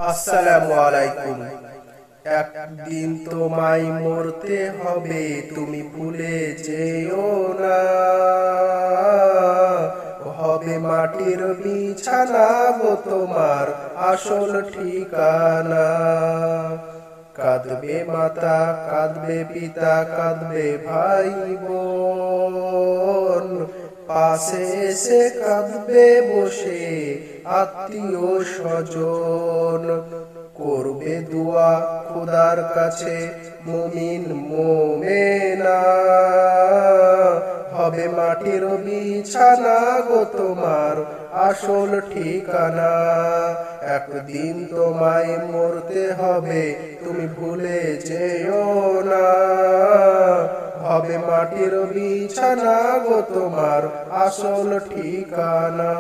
আসসালামু আলাইকুম। একদিন তোমায় মরতে হবে, তুমি ভুলে যেও না। হবে মাটির বিছানা গো তোমার আসল ঠিকানা। কাঁদবে মাতা, কাঁদবে পিতা, কাঁদবে ভাই বোন, পাশে এসে কাঁদবে বসে আত্মীয় স্বজন। করবে দুয়া খোদার কাছে মুমিন মোমেনা, হবে মাটির বিছানা গো তোমার আসল ঠিকানা। একদিন তোমায় মরতে হবে, তুমি ভুলে যেও না। হবে মাটির বিছানা গো তোমার আসল ঠিকানা।